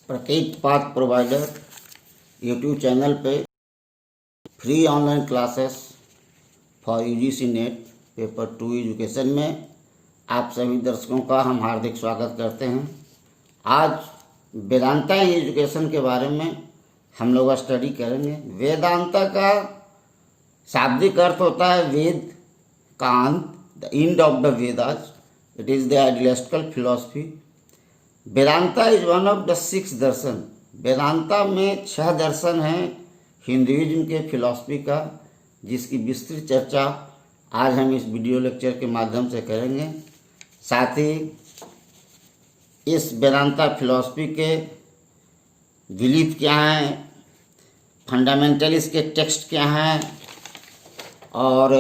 प्रतीक path provider YouTube channel पे free online classes for UGC net paper 2 education में आप सभी दर्शकों का हम हार्दिक स्वागत करते हैं। आज वेदांता एजुकेशन के बारे में हम लोग स्टडी करेंगे। वेदांता का शाब्दिक अर्थ होता है वेद का अंत, the end of the Vedas. It is the idealistical philosophy. Vedanta is one of the 6 दर्शन। वेदांता में 6 दर्शन हैं हिंदुइज्म के फिलॉसफी का, जिसकी विस्तृत चर्चा आज हम इस वीडियो लेक्चर के माध्यम से करेंगे। साथ ही इस वेदांता फिलॉसफी के बिलीफ क्या हैं, फंडामेंटलिस्ट के टेक्स्ट क्या हैं और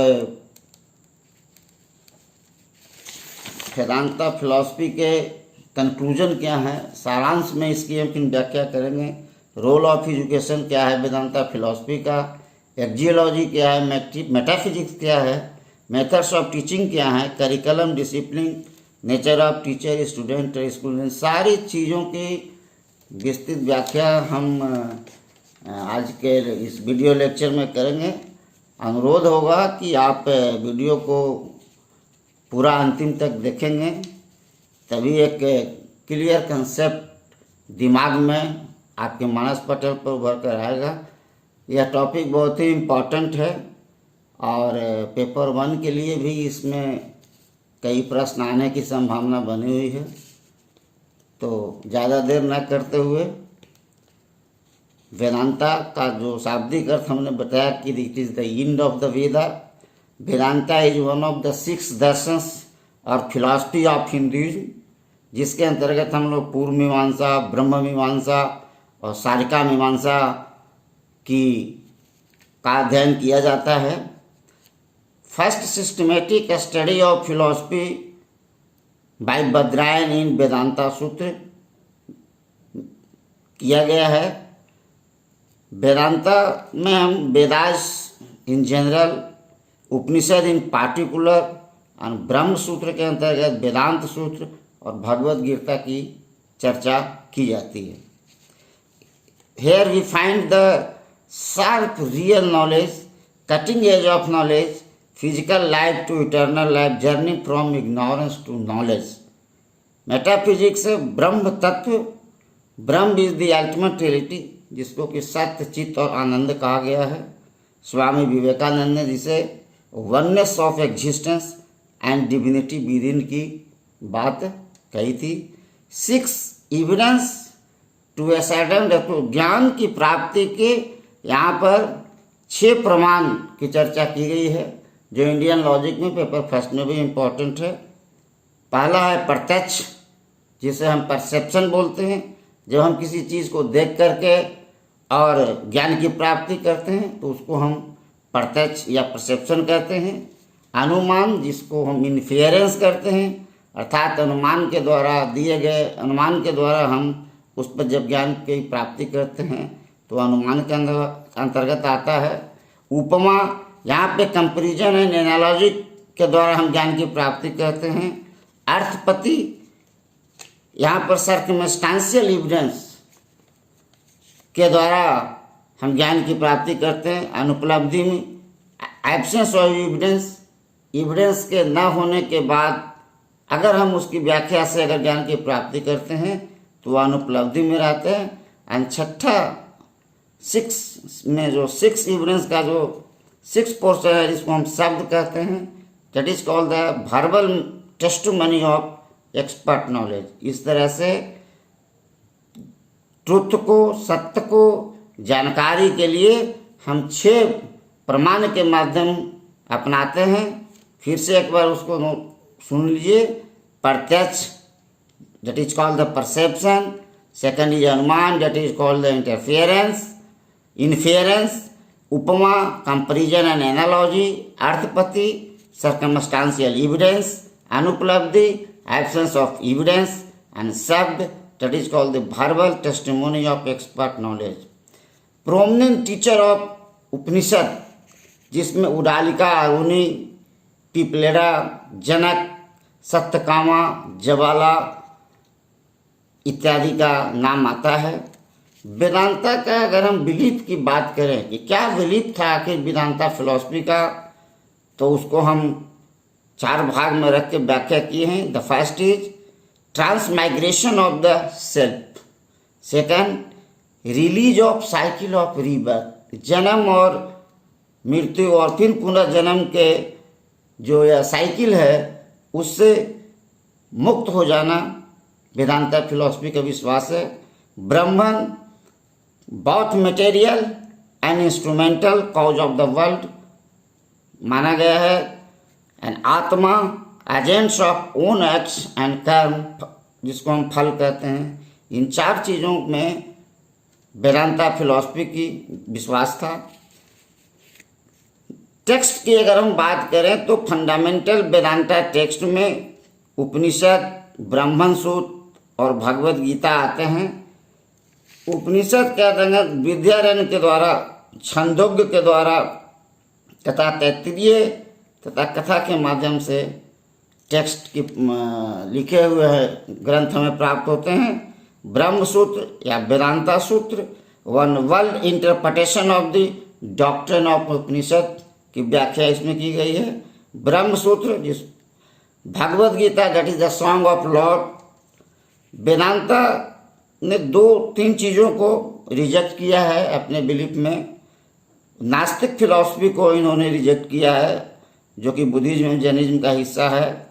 वेदांता फिलॉसफी के कंक्लूजन क्या है, सारांश में इसकी हम व्याख्या करेंगे। रोल ऑफ एजुकेशन क्या है वेदांता फिलॉसफी का, एक्जियोलॉजी क्या है, मेटाफिजिक्स क्या है, मेथड्स ऑफ टीचिंग क्या है, curriculum, discipline, nature of teacher, student, school, सारी चीज़ों की विस्तृत व्याख्या हम आज के इस वीडियो लेक्चर में करेंगे। अनुरोध होगा कि आप वीडियो को पूरा अंतिम तक देखेंगे, तभी एक क्लियर कंसेप्ट दिमाग में आपके मानस पटल पर उभर कर आएगा। यह टॉपिक बहुत ही इम्पोर्टेंट है और पेपर 1 के लिए भी इसमें कई प्रश्न आने की संभावना बनी हुई है। तो ज़्यादा देर न करते हुए वेदांता का जो शाब्दिक अर्थ हमने बताया कि it is the end of the Veda. Vedanta is one of the 6 दर्शंस और फिलॉसफी ऑफ हिंदुइज्म, जिसके अंतर्गत हम लोग पूर्व मीमांसा, ब्रह्म मीमांसा और सारिका मीमांसा का अध्ययन किया जाता है। First systematic study of philosophy by Badarayana in Vedanta Sutra किया गया है। वेदांता में हम Vedas in general, Upanishad in particular और ब्रह्म सूत्र के अंतर्गत वेदांत सूत्र और भगवद गीता की चर्चा की जाती है। Here we find the sharp real knowledge, cutting edge of knowledge, physical life to eternal life, journey from ignorance to knowledge. Metaphysics से ब्रह्म तत्व, ब्रह्म इज द अल्टीमेट रियलिटी, जिसको कि सत्य, चित्त और आनंद कहा गया है। स्वामी विवेकानंद ने जिसे oneness of existence and divinity with in की बात कही थी। 6 एविडेंस टू ए सर्टेन, ज्ञान की प्राप्ति के यहाँ पर 6 प्रमाण की चर्चा की गई है, जो इंडियन लॉजिक में पेपर फर्स्ट में भी इम्पोर्टेंट है। पहला है प्रत्यक्ष, जिसे हम परसेप्शन बोलते हैं। जब हम किसी चीज़ को देख करके और ज्ञान की प्राप्ति करते हैं तो उसको हम प्रत्यक्ष या परसेप्शन कहते हैं। अनुमान, जिसको हम इन्फेरेंस करते हैं, अर्थात अनुमान के द्वारा दिए गए अनुमान के द्वारा हम उस पर जब ज्ञान की प्राप्ति करते हैं तो अनुमान के अंतर्गत आता है। उपमा, यहाँ पे कंपैरिजन एंड एनालॉजी के द्वारा हम ज्ञान की प्राप्ति करते हैं। अर्थपति, यहाँ पर सर्कमस्टांशियल एविडेंस के द्वारा हम ज्ञान की प्राप्ति करते हैं। अनुपलब्धि में एब्सेंस ऑफ एविडेंस, एविडेंस के न होने के बाद अगर हम उसकी व्याख्या से अगर ज्ञान की प्राप्ति करते हैं तो अनुपलब्धि में रहते हैं। एंड छठा 6 में जो 6 एविडेंस का जो 6 पोर्शन है, जिसको हम शब्द कहते हैं, that is called the verbal testimony of expert knowledge. इस तरह से ट्रुथ को, सत्य को जानकारी के लिए हम 6 प्रमाण के माध्यम अपनाते हैं। फिर से एक बार उसको सुन लीजिए। प्रत्यक्ष, that is called the perception. Second is अनुमान, that is called the inference. Upma, comparison and analogy. अर्थपति, circumstantial evidence. अनुपलब्धि, absence of evidence. And शब्द, that is called the verbal testimony of expert knowledge. Prominent teacher of उपनिषद, जिसमें उडालिका, अरुणि, पिपलेड़ा, जनक, सत्यकामा, जवाला, इत्यादि का नाम आता है। वेदांता का अगर हम बिलीफ की बात करें कि क्या बिलीफ था आखिर वेदांता फिलॉसफी का, तो उसको हम 4 भाग में रख के व्याख्या किए हैं। The first is transmigration of the self, second release of cycle of rebirth, जन्म और मृत्यु और फिर पुनर्जन्म के जो यह साइकिल है उससे मुक्त हो जाना वेदांता फिलॉसफी का विश्वास है। Brahman both material and instrumental cause of the world माना गया है, and atma agents of own acts and karma, जिसको हम फल कहते हैं। इन 4 चीज़ों में वेदांता फिलॉसफी की विश्वास था। टेक्स्ट की अगर हम बात करें तो फंडामेंटल वेदांता टेक्स्ट में उपनिषद, ब्राह्मण सूत्र और भगवत गीता आते हैं। उपनिषद के अंतर्गत विद्यारण्य के द्वारा, छंदोग्य के द्वारा तथा तैत्तिरीय तथा कथा के माध्यम से टेक्स्ट की लिखे हुए ग्रंथ हमें प्राप्त होते हैं। ब्रह्म सूत्र या Vedanta Sutra one world interpretation of the doctrine of Upanishad की व्याख्या इसमें की गई है। ब्रह्म सूत्र जिस Bhagavad Gita that is the song of lord. Vedanta ने 2-3 चीज़ों को रिजेक्ट किया है अपने बिलीफ में। नास्तिक फिलॉसफी को इन्होंने रिजेक्ट किया है जो कि बुद्धिज्म जैनिज्म का हिस्सा है।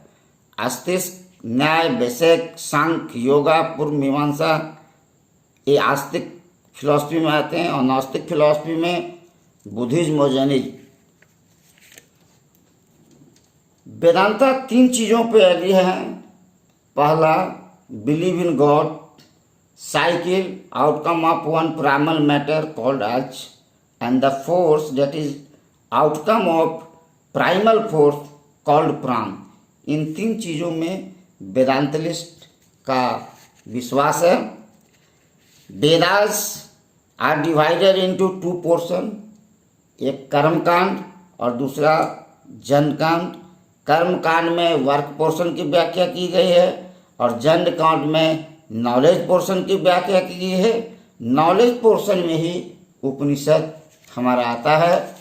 आस्तिक, न्याय, वैशेषिक, सांख्य, योगा, पूर्व मीमांसा ये आस्तिक फिलॉसफी में आते हैं, और नास्तिक फिलॉसफी में बुद्धिज्म और जैनिज्म। वेदांता 3 चीज़ों पे एग्री है। पहला, believe in God, cycle outcome of one primal matter called H, and the force that is outcome of primal force called prana. इन 3 चीज़ों में वेदांतलिस्ट का विश्वास है। Vedas are divided into 2 portion, एक कर्मकांड और दूसरा जनकांड। कर्मकांड में वर्क पोर्शन की व्याख्या की गई है और जन कांड में नॉलेज पोर्शन की व्याख्या की गई है। नॉलेज पोर्शन में ही उपनिषद हमारा आता है।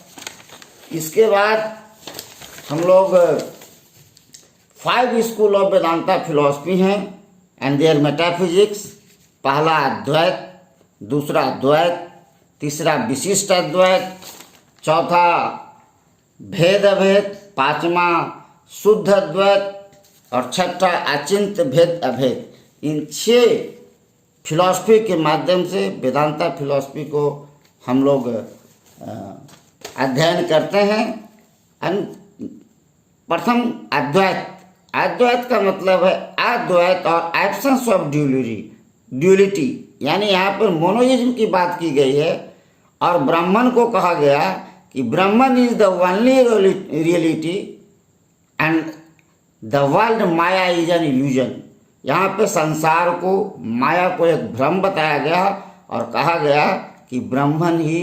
इसके बाद हम लोग 5 स्कूल ऑफ वेदांता फिलॉसफी हैं एंड देयर मेटाफिजिक्स। पहला अद्वैत, दूसरा द्वैत, तीसरा विशिष्ट अद्वैत, चौथा भेद अभेद, पांचवा शुद्ध अद्वैत और छठा अचिंत्य भेद अभेद। इन 6 फिलॉसफी के माध्यम से वेदांता फिलॉसफी को हम लोग अध्ययन करते हैं। प्रथम अद्वैत। अद्वैत का मतलब है अद्वैत और एब्सेंस ऑफ ड्यूलिटी, यानी यहाँ पर मोनोइज्म की बात की गई है और ब्राह्मण को कहा गया कि ब्राह्मण is the only reality and the world Maya is an illusion. यहाँ पे संसार को, माया को एक भ्रम बताया गया और कहा गया कि ब्राह्मण ही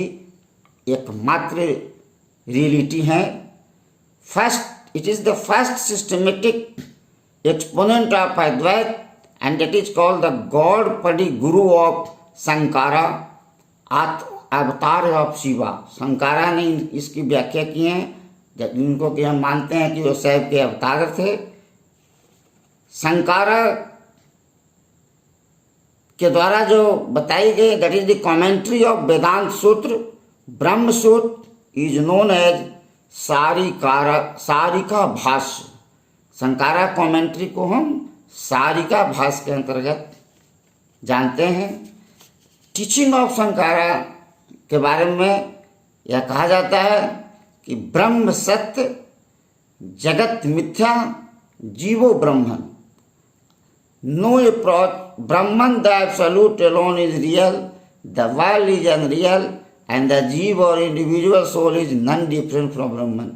एकमात्र रियलिटी है। First, it is the first systematic exponent of Advaita and that is called the God Padi Guru of Sankara, अवतार ऑफ शिवा। संकारा ने इसकी व्याख्या की है, जिनको कि हम मानते हैं कि वो शैव के अवतार थे। संकारा के द्वारा जो बताई गई that is the commentary of Vedanta Sutra. Brahma सूत्र इज नोन एज सारिका भाष्य। संकारा कमेंट्री को हम सारिका भाष्य के अंतर्गत जानते हैं। टीचिंग ऑफ संकारा के बारे में यह कहा जाता है कि ब्रह्म सत्य, जगत मिथ्या, जीवो Brahman. No Brahman the absolute alone is real, the world is unreal and the jiva और individual soul is none different from Brahman.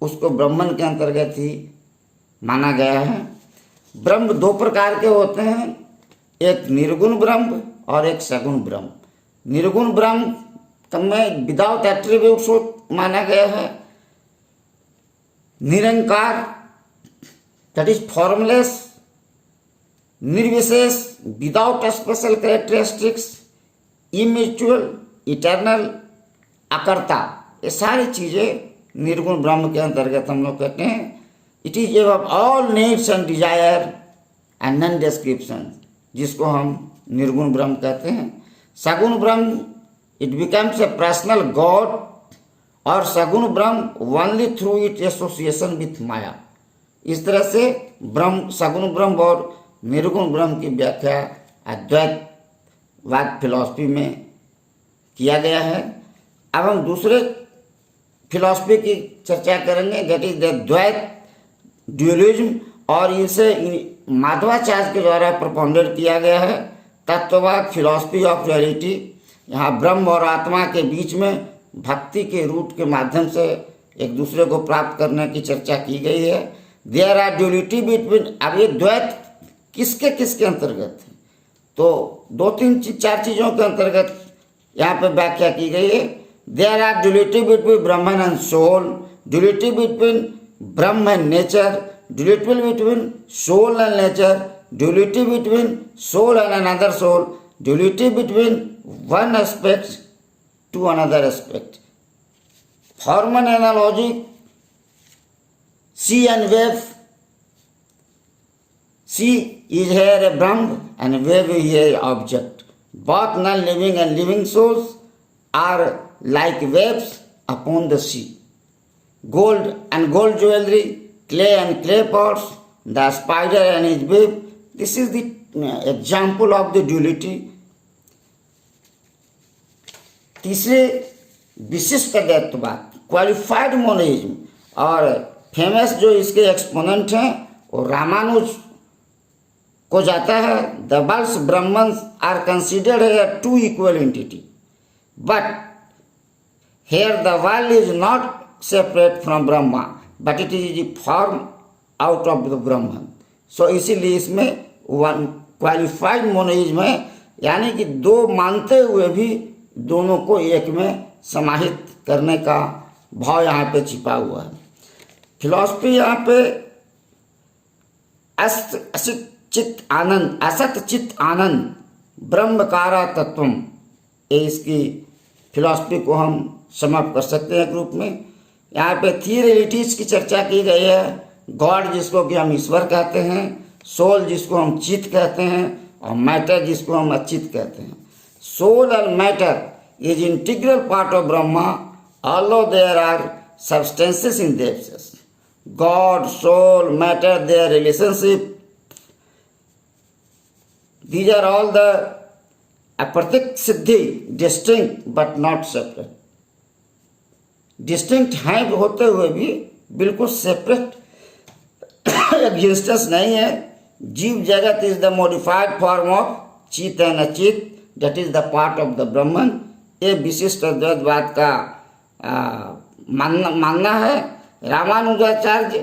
उसको ब्रह्मन के अंतर्गत ही माना गया है। ब्रह्म 2 प्रकार के होते हैं, एक निर्गुण ब्रह्म और एक सगुण ब्रह्म। निर्गुण ब्रह्म में विदाउट एट्रीब्यूट्स माना गया है। निरंकार दैट इज फॉर्मलेस, निर्विशेष, विदाउट स्पेशल कैरेक्टरिस्टिक्स, इम्यूचुअल, इटर्नल, अकर्ता, ये सारी चीज़ें निर्गुण ब्रह्म के अंतर्गत हम लोग कहते हैं। It is above all needs and desire and none description, जिसको हम निर्गुण ब्रह्म कहते हैं। Saguna Brahma, it becomes a personal god, और saguna Brahma only through it association with maya. इस तरह से ब्रह्म, सगुण ब्रह्म और निर्गुण ब्रह्म की व्याख्या अद्वैतवाद फिलॉसफी में किया गया है। अब हम दूसरे फिलॉसफी की चर्चा करेंगे, दैट इज द द्वैत ड्यूअलिज्म, और इसे माधवाचार्य के द्वारा प्रपोंडेट किया गया है। तत्ववाद, फिलॉसफी ऑफ रियलिटी, यहाँ ब्रह्म और आत्मा के बीच में भक्ति के रूट के माध्यम से एक दूसरे को प्राप्त करने की चर्चा की गई है। देयर आर ड्यूलिटी बिटवीन, अब ये द्वैत किसके किसके अंतर्गत है, तो 2-3-4 चीज़ों के अंतर्गत यहाँ पे व्याख्या की गई है। There are duality between Brahman and soul, duality between Brahma and nature, duality between soul and nature, duality between soul and another soul, duality between one aspect to another aspect. Form an analogy, sea and wave. Sea is here a Brahm and wave is here an object. Both non-living and living souls are like waves upon the sea. Gold and gold jewelry, clay and clay pots, the spider and his web. This is the example of the duality. तीसरे विशिष्ट अद्वैतवाद, qualified monism, और famous जो इसके exponent हैं वो रामानुज को जाता है। The world's Brahman are considered as two equal entity, but here the world is not separate from Brahma, but it is the form out of the Brahman. So इसीलिए इसमें वन क्वालिफाइड मोनिज्म है, यानी कि दो मानते हुए भी दोनों को एक में समाहित करने का भाव यहाँ पे छिपा हुआ है। फिलॉसफी यहाँ पे असत चित्त आनंद, असत चित्त आनंद ब्रह्मकारा तत्वम, ये इसकी फिलॉसफी को हम समाप्त कर सकते हैं ग्रुप में। यहाँ पे 3 रियलिटीज की चर्चा की गई है। गॉड जिसको कि हम ईश्वर कहते हैं, सोल जिसको हम चित्त कहते हैं, और मैटर जिसको हम अचित कहते हैं। Soul and matter is integral part of Brahma, although there are substances in themselves. God, soul, matter, their relationship, these are all the apratik siddhi, distinct but not separate. Distinct हैं होते हुए भी बिल्कुल separate existence नहीं है। जीव जगत is the modified form of चित and Achit, that is the part of the Brahman। ये विशिष्ट अद्वैतवाद का मानना है। रामानुजाचार्य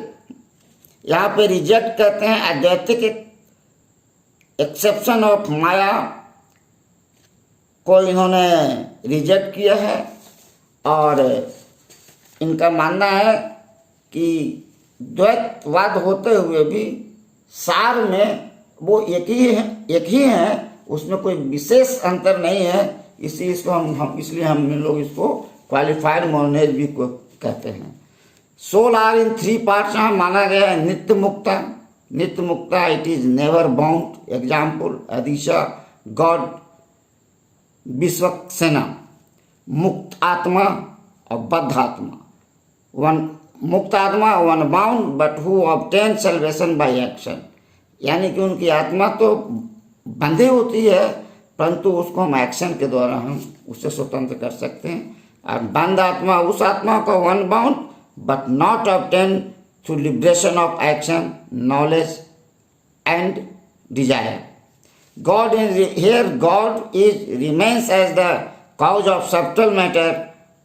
यहाँ पे रिजेक्ट करते हैं अद्वैतिक एक्सेप्शन ऑफ माया को, इन्होंने रिजेक्ट किया है, और इनका मानना है कि द्वैतवाद होते हुए भी सार में वो एक ही है, उसमें कोई विशेष अंतर नहीं है। इसलिए इसको हम लोग इसको क्वालिफाइड मोनिज्म भी को कहते हैं। सोल आर इन 3 पार्ट्स यहाँ माना गया है। नित्य मुक्ता, नित्य मुक्ता, it is never bound. Example Adisesha, god, Vishvaksena. मुक्त आत्मा और बद्ध आत्मा, वन मुक्त आत्मा one bound but who obtain salvation by action, यानी कि उनकी आत्मा तो बंधे होती है, परंतु उसको हम एक्शन के द्वारा हम उससे स्वतंत्र कर सकते हैं। और बंद आत्मा उस आत्मा को one bound but not obtain through liberation of action, knowledge and desire. God is here, god is remains as the cause of subtle matter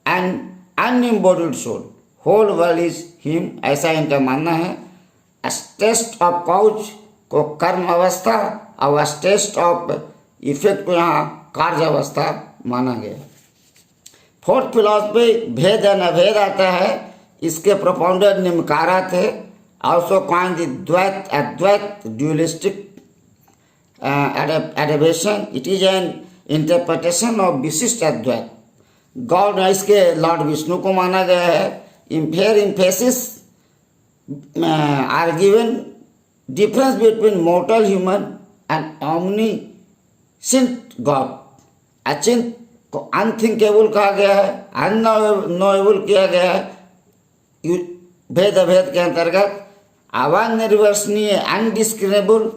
and unembodied soul, whole world is him, ऐसा इनका मानना है। Test of cows को कर्म अवस्था और test of effect को यहाँ कार्य अवस्था माना गया। 4th फिलॉसफी भेद एंड अभेद आता है। इसके प्रोपाउंडर निम्नकारा थे, also coined the Dvaita Advaita dualistic एडेवेशन, it is an interpretation of Vishishta Advaita. God, इसके लॉर्ड विष्णु को माना गया है। Here emphasis are given difference between mortal human and omniscient god. अचिंत को अनथिंकेबल कहा गया है, अननोएबल किया गया है। भेद अभेद के अंतर्गत अवानिर्वचनीय अनडिस्क्रिमिनेबल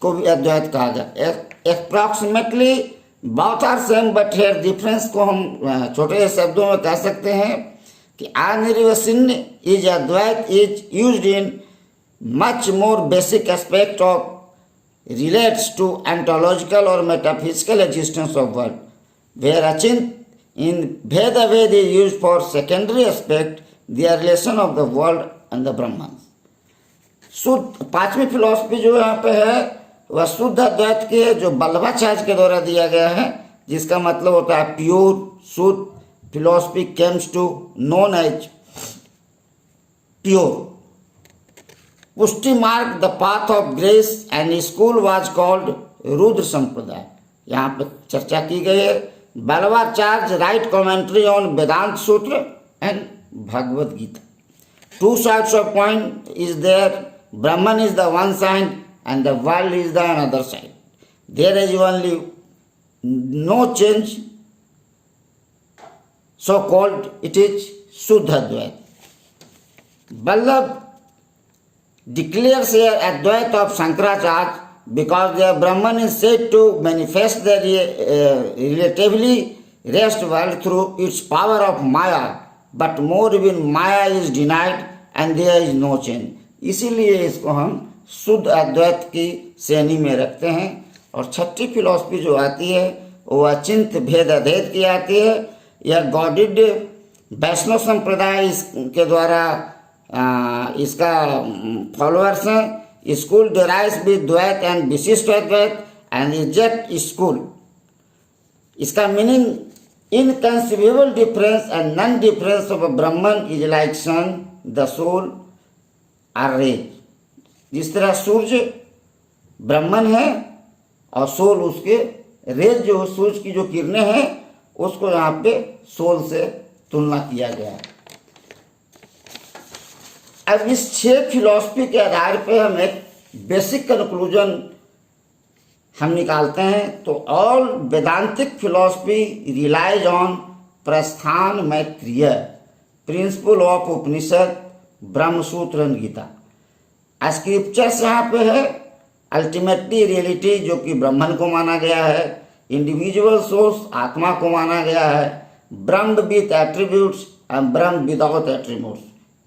को भी अद्वैत कहा गया। Approximately both are same but here difference को हम छोटे शब्दों में कह सकते हैं कि अनिर्वचनीय is Advaita is used in much more basic aspect of relates to ontological or metaphysical existence of world, where achint in Veda Ved is used for secondary aspect, the relation of the world and the Brahman. शुद्ध पांचवी philosophy जो यहाँ पे है वह शुद्ध अद्वैत के जो वल्लभाचार्य के द्वारा दिया गया है, जिसका मतलब होता है प्योर, शुद्ध। Philosophy comes to known as pure. Pushti Marg the path of grace and school was called Rudra Sampradaya. यहाँ पे चर्चा की गई है। Vallabhacharya write commentary on Vedanta Sutra and Bhagavad Gita. Two sides of point is there, Brahman is the one side and the world is the another side. There is only no change, so called it is Shuddha Advaita. Vallabh declares here Advaita of Shankaracharya because their Brahman is said to manifest the relatively rest world through its power of Maya, but more even Maya is denied and there is no change. इसीलिए इसको हम शुद्ध अद्वैत की श्रेणी में रखते हैं। और छठी फिलॉसफी जो आती है वो अचिंत भेद अभेद की आती है। यह गॉडिड वैष्णव संप्रदाय के द्वारा इसका फॉलोअर्स हैं। School derives with Dvaita and Vishishta Advaita and reject school. इसका meaning inconceivable difference and non difference of Brahman is like sun the soul are rays. जिस तरह सूर्य ब्रह्मन है और सोल उसके रेज, जो सूर्य की जो किरणें हैं उसको यहाँ पे सोल से तुलना किया गया है। अब इस 6 फिलॉसफी के आधार पे हम एक बेसिक कंक्लूजन हम निकालते हैं। तो all Vedantic philosophy relies on Prasthana मैत्रेय, principal of Upanishad, Brahmasutra and Gita. Scriptures यहाँ पे है अल्टीमेटली रियलिटी जो कि ब्रह्मन को माना गया है, इंडिविजुअल सोर्स आत्मा को माना गया है, Brahma with attributes and Brahma without attributes.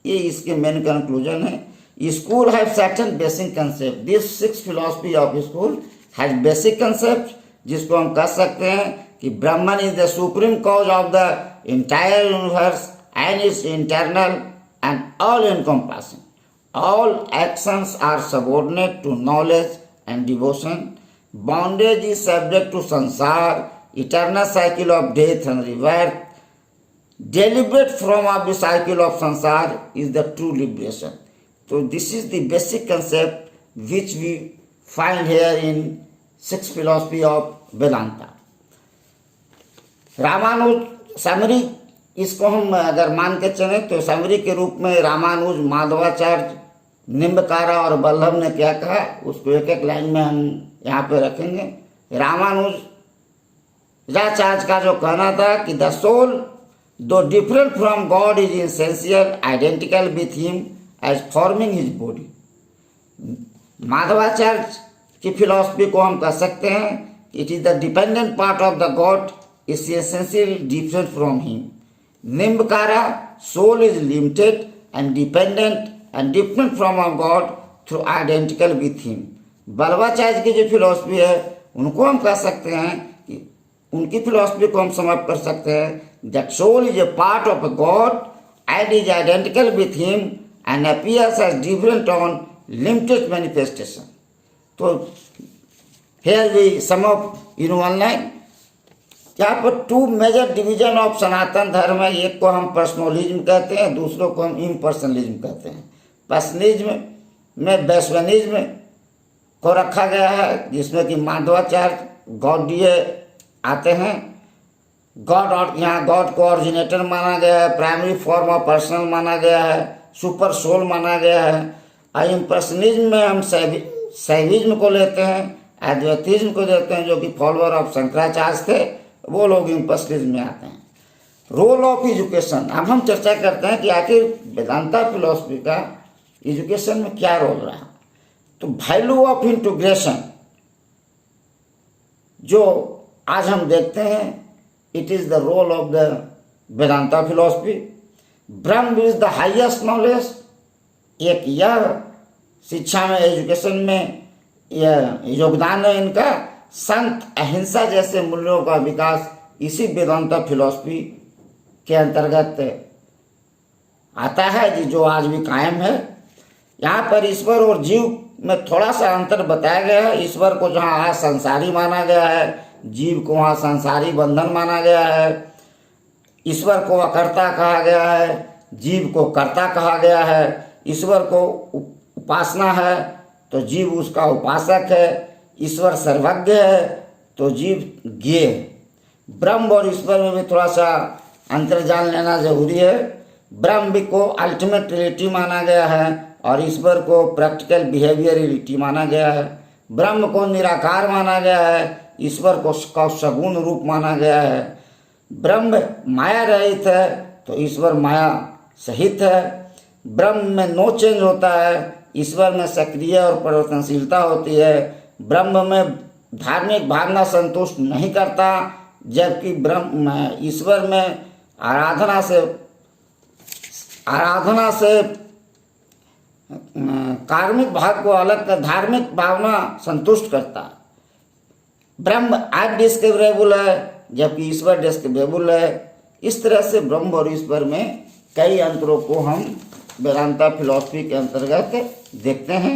ये इसके मेन कंक्लूजन है। School have certain basic concept. This 6 philosophy of school has basic concept, जिसको हम कह सकते हैं कि Brahman is the supreme cause of the entire universe and is internal and all encompassing. All actions are subordinate to knowledge and devotion. Bondage is subject to samsara, eternal cycle of death and rebirth. Deliberate from of the cycle of sansar is the true liberation. So this is the basic concept which we find here in 6 philosophy of Vedanta. Ramanuja summary, इसको हम अगर मान के चले तो summary के रूप में रामानुज, माधवाचार्य, निम्बकारा और वल्लभ ने क्या कहा उसको एक एक लाइन में हम यहाँ पे रखेंगे। रामानुज राचार्य का जो कहना था कि the soul though different from God is essential identical with him as forming his body। Madhvacharya की फिलॉसफी को हम कह सकते हैं it is the dependent part of the god is essential different from him. Nimbarka soul is limited and dependent and different from a god through identical with him. Vallabhacharya की जो philosophy है उनको हम कह सकते हैं कि उनकी फिलॉसफी को हम समझ कर सकते हैं that soul is a part of a God and is identical with him and appears as different on limited manifestation. So here we sum up in one line। यहाँ पर 2 मेजर डिवीजन ऑफ सनातन धर्म है। एक को हम पर्सनलिज्म कहते हैं, दूसरों को हम इम्पर्सनलिज्म कहते हैं। पर्सनलिज्म में वैश्वनिज्म को रखा गया है, जिसमें कि माधवाचार्य गौड़ीय आते हैं। गॉड, और यहाँ गॉड को ऑरिजिनेटर माना गया है, प्राइमरी फॉर्म ऑफ पर्सनल माना गया है, सुपर सोल माना गया है। और इम्प्रेशनिज्म में हम शैविज्म को लेते हैं, अद्वैतिज्म को लेते हैं, जो कि फॉलोअर ऑफ शंकराचार्य थे, वो लोग इम्प्रेशनिज्म में आते हैं। रोल ऑफ एजुकेशन, अब हम चर्चा करते हैं कि आखिर वेदांता फिलॉसफी का एजुकेशन में क्या रोल रहा। तो वैल्यू ऑफ इंटीग्रेशन जो आज हम देखते हैं, it is the role of the Vedanta philosophy. Brahma is the highest knowledge, एक यह शिक्षा में, एजुकेशन में यह योगदान है इनका। संत, अहिंसा जैसे मूल्यों का विकास इसी वेदांता फिलॉसफी के अंतर्गत आता है, जो आज भी कायम है। यहाँ पर ईश्वर और जीव में थोड़ा सा अंतर बताया गया है। ईश्वर को जहाँ आज संसारी माना गया है, जीव को वहाँ संसारी बंधन माना गया है। ईश्वर को अकर्ता कहा गया है, जीव को कर्ता कहा गया है। ईश्वर को उपासना है तो जीव उसका उपासक है। ईश्वर सर्वज्ञ है तो जीव ज्ञेय है। ब्रह्म और ईश्वर में भी थोड़ा सा अंतर जान लेना जरूरी है। ब्रह्म को अल्टीमेट रियलिटी माना गया है और ईश्वर को प्रैक्टिकल बिहेवियर रियलिटी माना गया है। ब्रह्म को निराकार माना गया है, ईश्वर को सगुण रूप माना गया है। ब्रह्म माया रहित है तो ईश्वर माया सहित है। ब्रह्म में नो चेंज होता है, ईश्वर में सक्रिय और परिवर्तनशीलता होती है। ब्रह्म में धार्मिक भावना संतुष्ट नहीं करता, जबकि ब्रह्म ईश्वर में आराधना से कार्मिक भाव को अलग कर धार्मिक भावना संतुष्ट करता। ब्रह्म अनडिस्कवरेबल है जबकि ईश्वर डिस्कवरेबल है। इस तरह से ब्रह्म और ईश्वर में कई अंतरों को हम वेदांता फिलॉसफी के अंतर्गत देखते हैं।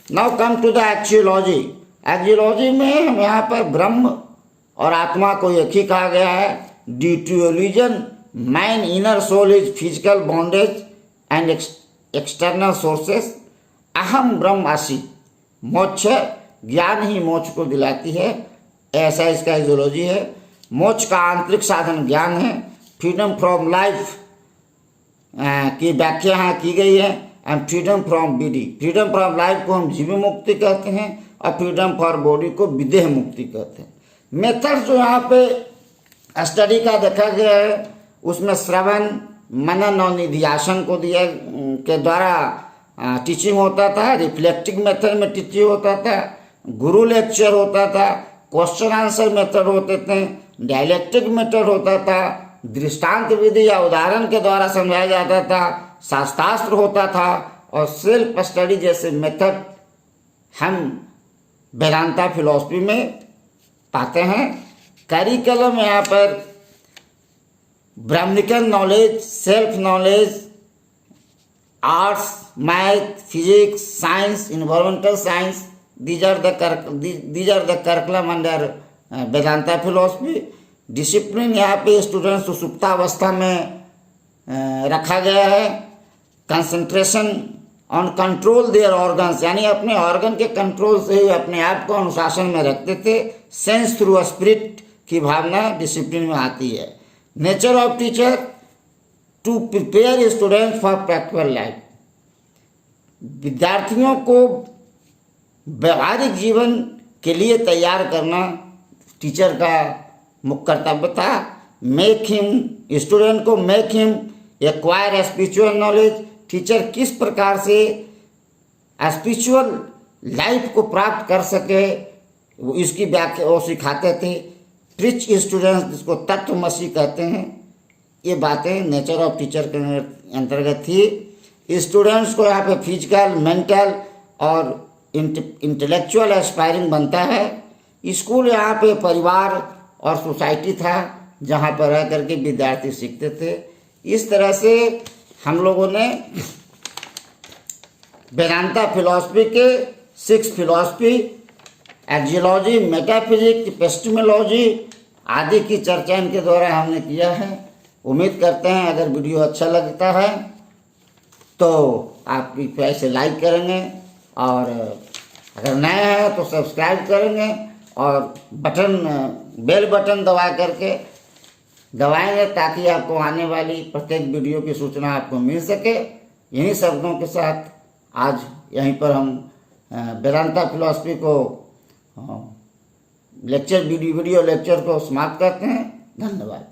Now come to the axiology. Axiology में हम यहाँ पर ब्रह्म और आत्मा को एक ही कहा गया है। Due to religion, man inner soul is physical bondage and external sources. अहम ब्रह्मासि, मोक्ष ज्ञान ही मोक्ष को दिलाती है, ऐसा इसका एक्सियोलॉजी है। मोक्ष का आंतरिक साधन ज्ञान है। फ्रीडम फ्रॉम लाइफ की व्याख्या यहाँ की गई है। And freedom from body, freedom from life को हम जीव मुक्ति कहते हैं और फ्रीडम फॉर बॉडी को विदेह मुक्ति कहते हैं। मेथड जो यहाँ पे स्टडी का देखा गया है, उसमें श्रवण, मनन और निधिध्यासन को दिया के द्वारा टीचिंग होता था। रिफ्लेक्टिव मेथड में टीचिंग होता था। गुरु लेक्चर होता था। क्वेश्चन आंसर मेथड होते थे। डायलेक्टिक मेथड होता था। दृष्टांत विधि या उदाहरण के द्वारा समझाया जाता था। शास्त्रास्त्र होता था और सेल्फ स्टडी जैसे मेथड हम वेदांता फिलॉसफी में पाते हैं। करिकुलम यहाँ पर Brahmanical knowledge, self knowledge, arts, math, physics, science, environmental science, these are the curriculum under Vedanta philosophy. Discipline यहाँ पे स्टूडेंट्स को सुप्तावस्था में रखा गया है। Concentration on control their organs, यानी अपने ऑर्गन के कंट्रोल से ही अपने आप को अनुशासन में रखते थे। सेंस थ्रू स्पिरिट की भावना डिसिप्लिन में आती है। Nature of teacher to prepare student for practical life, विद्यार्थियों को व्यवहारिक जीवन के लिए तैयार करना टीचर का मुख्य कर्तव्य था। मेक हिम, स्टूडेंट को make him acquire spiritual knowledge, teacher किस प्रकार से स्पिरिचुअल लाइफ को प्राप्त कर सके वो इसकी व्याख्या वो सिखाते थे। प्रीच स्टूडेंट्स, जिसको तत्वमसी कहते हैं, ये बातें नेचर ऑफ टीचर के अंतर्गत थी। स्टूडेंट्स को यहाँ पे फिजिकल, मेंटल और इंटेलेक्चुअल एस्पायरिंग बनता है। स्कूल यहाँ पे परिवार और सोसाइटी था जहाँ पर रह करके विद्यार्थी सीखते थे। इस तरह से हम लोगों ने वेदांता फिलॉसफी के 6 फिलॉसफी, एक्सियोलॉजी, मेटाफिजिक्स, एपिस्टेमोलॉजी आदि की चर्चा इनके द्वारा हमने किया है। उम्मीद करते हैं अगर वीडियो अच्छा लगता है तो आप कृपया इसे लाइक करेंगे और अगर नए हैं तो सब्सक्राइब करेंगे और बेल बटन दबाएंगे ताकि आपको आने वाली प्रत्येक वीडियो की सूचना आपको मिल सके। यहीं शब्दों के साथ आज यहीं पर हम वेदांता फिलॉसफी को वीडियो लेक्चर को समाप्त करते हैं। धन्यवाद।